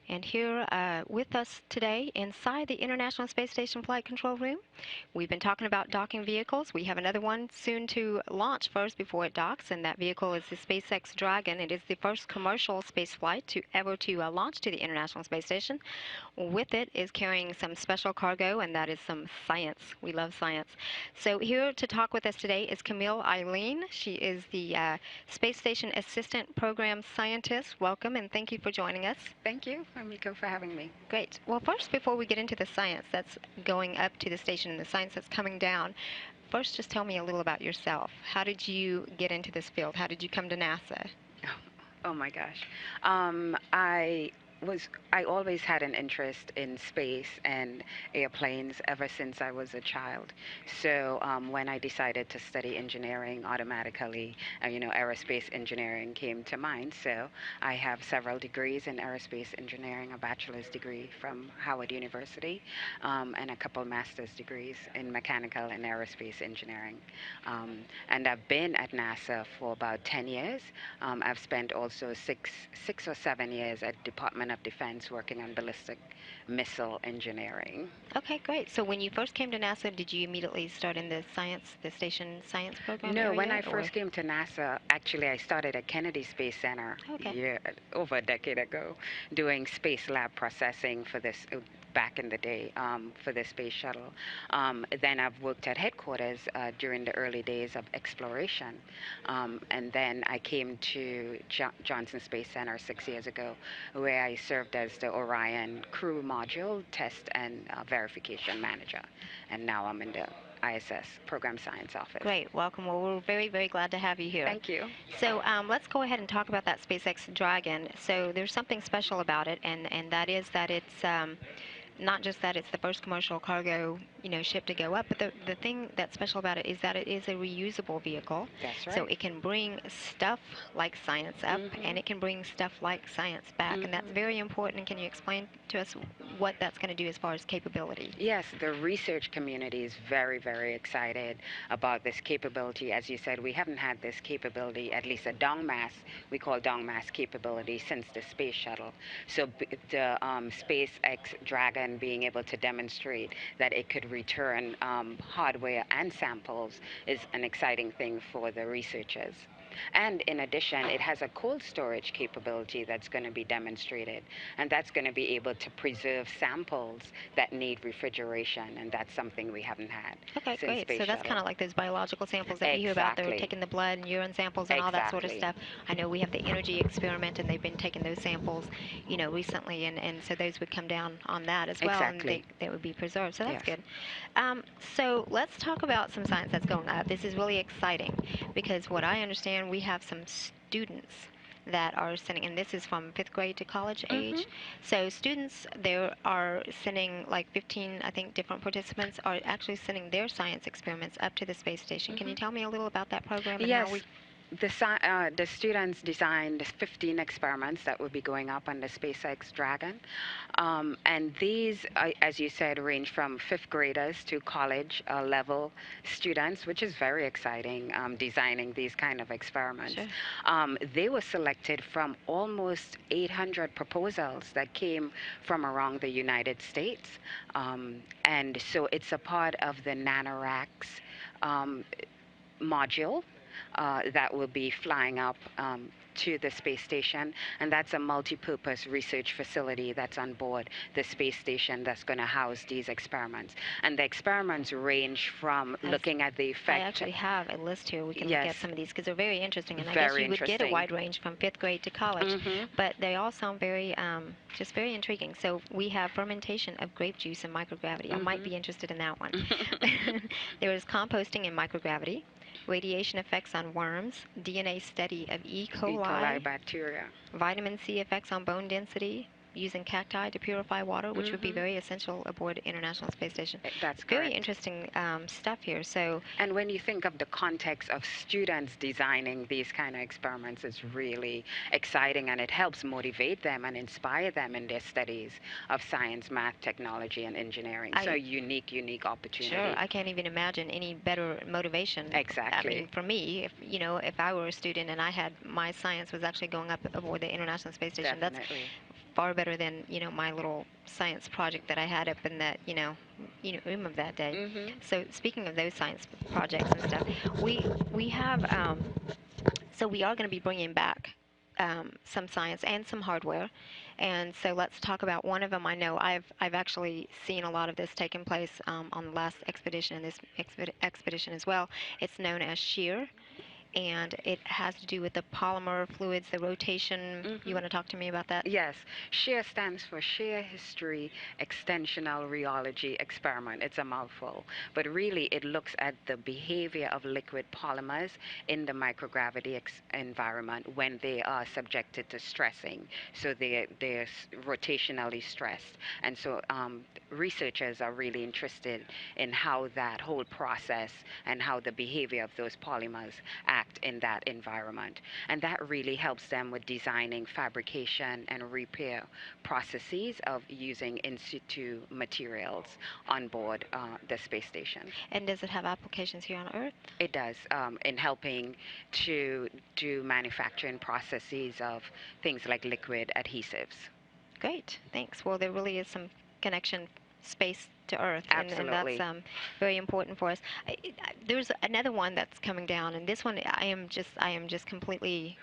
And here with us today inside the International Space Station Flight Control Room, we've been talking about docking vehicles. We have another one soon to launch first before it docks, and that vehicle is the SpaceX Dragon. It is the first commercial space flight to ever launch to the International Space Station. With it is carrying some special cargo, and that is some science. We love science. So here to talk with us today is Camille Eileen. She is the Space Station Assistant Program Scientist. Welcome, and thank you for joining us. Thank you, Miko, for having me. Great. Well, first, before we get into the science that's going up to the station and the science that's coming down, first just tell me a little about yourself. How did you get into this field? How did you come to NASA? Oh my gosh. I always had an interest in space and airplanes ever since I was a child. So when I decided to study engineering, automatically, aerospace engineering came to mind. So I have several degrees in aerospace engineering, a bachelor's degree from Howard University, and a couple master's degrees in mechanical and aerospace engineering. And I've been at NASA for about 10 years. I've spent also six or 7 years at Department of Defense working on ballistic missile engineering. Okay, great. So when you first came to NASA, did you immediately start in the science, the station science program No, when area, I first came to NASA, actually I started at Kennedy Space Center Okay. over a decade ago, doing space lab processing for this back in the day for the space shuttle. Then I've worked at headquarters during the early days of exploration, and then I came to Johnson Space Center 6 years ago, where I served as the Orion Crew Module Test and Verification Manager, and now I'm in the ISS Program Science Office. Great. Welcome. Well, we're very, very glad to have you here. Thank you. So let's go ahead and talk about that SpaceX Dragon. So there's something special about it, and that is that it's not just that it's the first commercial cargo, ship to go up, but the thing that's special about it is that it is a reusable vehicle. That's right. So it can bring stuff like science up, and it can bring stuff like science back, and that's very important. And can you explain to us what that's going to do as far as capability? Yes, the research community is very, very excited about this capability. As you said, we haven't had this capability, at least a down mass, we call down mass capability, since the space shuttle. So the SpaceX Dragon being able to demonstrate that it could return hardware and samples is an exciting thing for the researchers. And in addition, it has a cold storage capability that's going to be demonstrated, and that's going to be able to preserve samples that need refrigeration, and that's something we haven't had. Okay, since great. Space So that's Shuttle. kind of like those biological samples that we hear about. They're Exactly. taking the blood and urine samples and all that sort of Exactly. stuff. I know we have the energy experiment, and they've been taking those samples, recently, and so those would come down on that as well, and Exactly. they would be preserved. So that's Yes. good. So let's talk about some science that's going up. This is really exciting because what I understand, we have some students that are sending, and this is from fifth grade to college age. So students, there are sending like 15, I think, different participants are actually sending their science experiments up to the space station. Can you tell me a little about that program and how Yes. we? The students designed 15 experiments that will be going up on the SpaceX Dragon. And these, as you said, range from fifth graders to college level students, which is very exciting, designing these kind of experiments. Sure. They were selected from almost 800 proposals that came from around the United States. And so it's a part of the NanoRacks module that will be flying up to the space station, and that's a multi-purpose research facility that's on board the space station that's going to house these experiments. And the experiments range from looking at the effect. I actually have a list here. We can look at some of these because they're very interesting, and I Very guess you would get a interesting. wide range from fifth grade to college, but they all sound very, just very intriguing. So we have fermentation of grape juice in microgravity. I might be interested in that one. There is composting in microgravity, radiation effects on worms, DNA study of E. coli bacteria, vitamin C effects on bone density, using cacti to purify water, which would be very essential aboard the International Space Station. That's very correct. interesting stuff here. So, and when you think of the context of students designing these kind of experiments, it's really exciting, and it helps motivate them and inspire them in their studies of science, math, technology, and engineering. So unique opportunity. Sure, I can't even imagine any better motivation. Exactly. I mean, for me, if I were a student and I had my science was actually going up aboard the International Space Station, Definitely. far better than my little science project that I had up in that room of that day. Mhm. So speaking of those science projects and stuff, we have so we are going to be bringing back some science and some hardware, and so let's talk about one of them. I know I've actually seen a lot of this taking place on the last expedition and this expedition as well. It's known as shear, and it has to do with the polymer fluids, the rotation. You Mhm. want to talk to me about that? Yes, SHARE stands for Share History Extensional Rheology Experiment. It's a mouthful, but really it looks at the behavior of liquid polymers in the microgravity environment when they are subjected to stressing. So they're rotationally stressed, and so researchers are really interested in how that whole process and how the behavior of those polymers act in that environment. And that really helps them with designing fabrication and repair processes of using in situ materials on board the space station. And does it have applications here on Earth? It does, in helping to do manufacturing processes of things like liquid adhesives. Great, thanks. Well, there really is some connection, space to Earth, and that's Absolutely. very important for us. There's another one that's coming down, and this one I am just completely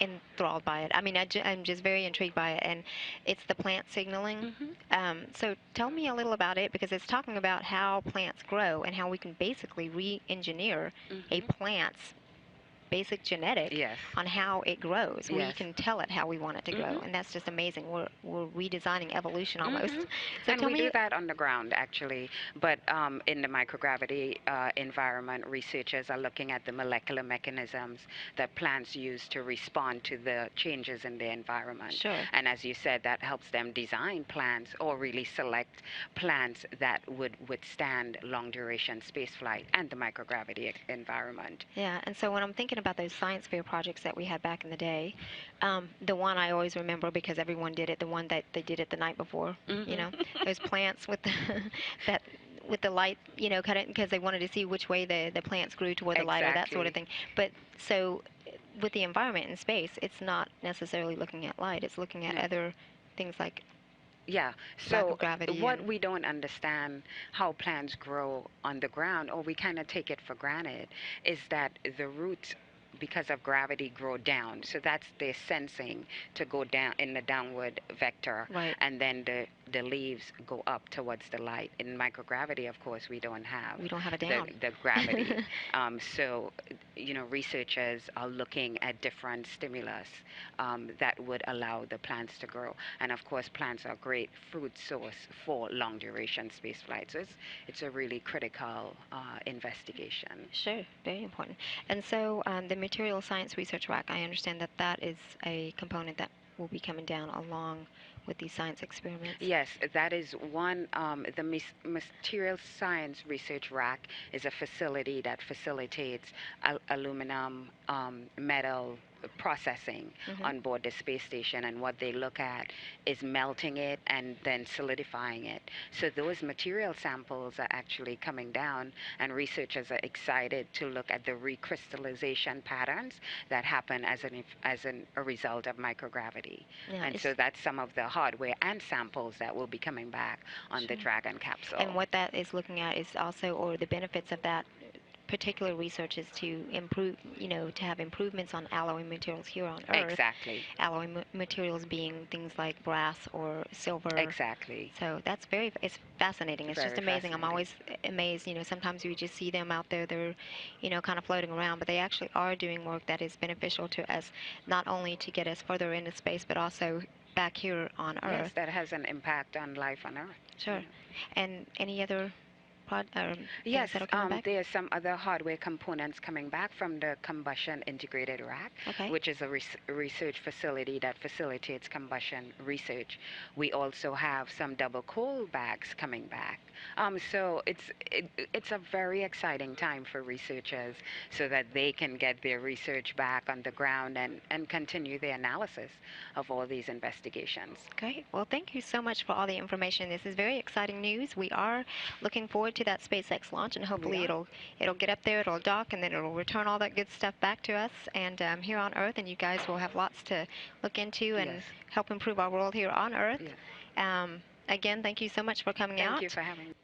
enthralled by it. I mean, I'm just very intrigued by it, and it's the plant signaling. Hmm. So tell me a little about it, because it's talking about how plants grow and how we can basically re-engineer a Hmm. plant's basic genetic Yes. on how it grows. We Yes. can tell it how we want it to grow, Hmm. and that's just amazing. We're redesigning evolution Hmm. almost. So And tell we me. do that on the ground, actually. But in the microgravity environment, researchers are looking at the molecular mechanisms that plants use to respond to the changes in the environment. Sure. And as you said, that helps them design plants or really select plants that would withstand long duration spaceflight and the microgravity environment. Yeah, and so when I'm thinking about those science fair projects that we had back in the day, the one I always remember because everyone did it, the one that they did it the night before, Hmm. those plants with the that with the light, cut it because they wanted to see which way the plants grew toward the light or that sort of Exactly. thing. But so with the environment in space, it's not necessarily looking at light; it's looking at No. other things like Yeah. lack So of gravity what and we don't understand how plants grow on the ground, or we kind of take it for granted, is that the roots, because of gravity, grow down. So that's their sensing to go down in the downward vector, right. and then the leaves go up towards the light. In microgravity, of course, we don't have We don't have it the down. the gravity. So researchers are looking at different stimulus that would allow the plants to grow. And of course, plants are a great food source for long duration space flight. So it's a really critical investigation. Sure, very important. And so the material science research rack, I understand that that is a component that will be coming down along with these science experiments. Yes, that is one. The Material Science Research Rack is a facility that facilitates aluminum, metal processing Hmm. on board the space station. And what they look at is melting it and then solidifying it. So those material samples are actually coming down, and researchers are excited to look at the recrystallization patterns that happen a result of microgravity. Yeah, And so it's that's some of the hardware and samples that will be coming back on the sure. Dragon And capsule. what that is looking at is also, or the benefits of that particular research is to improve, to have improvements on alloy materials here on Earth. Exactly. Alloy materials being things like brass or silver. Exactly. So it's fascinating. It's just Very amazing. I'm fascinating. always amazed. Sometimes you just see them out there. They're, kind of floating around, but they actually are doing work that is beneficial to us, not only to get us further into space, but also back here on Yes, Earth. that has an impact on life on Earth. Sure. And any other things Yes, that are coming back? there's some other hardware components coming back from the Combustion Integrated Rack, Okay. which is a research facility that facilitates combustion research. We also have some double cool bags coming back. So it's a very exciting time for researchers so that they can get their research back on the ground and continue the analysis of all these investigations. Great. Well, thank you so much for all the information. This is very exciting news. We are looking forward to to that SpaceX launch, and We hopefully are. it'll get up there, it'll dock, and then it'll return all that good stuff back to us and here on Earth. And you guys will have lots to look into Yes. and help improve our world here on Earth. Yes. Again, thank you so much for coming Thank you out. for having me.